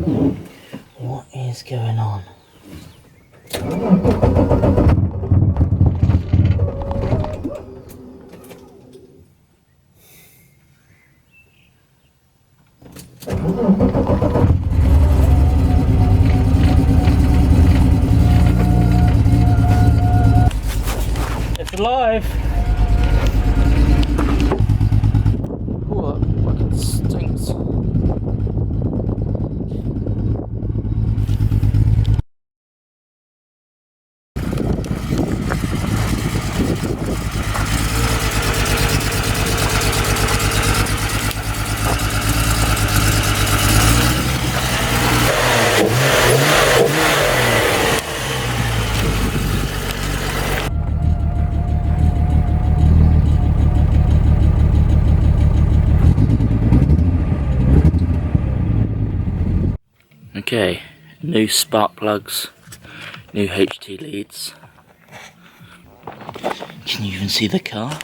What is going on? It's alive! Oh, that fucking stinks. Okay, new spark plugs, new HT leads. Can you even see the car?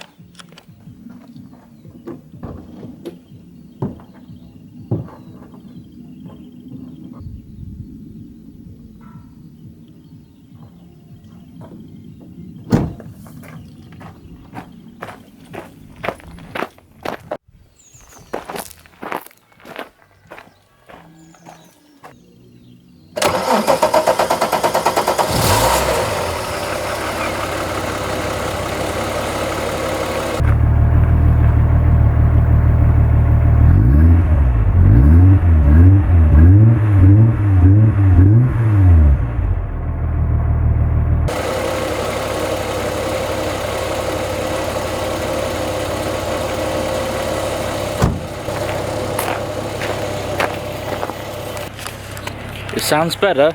It sounds better,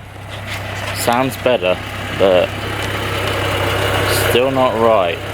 but still not right.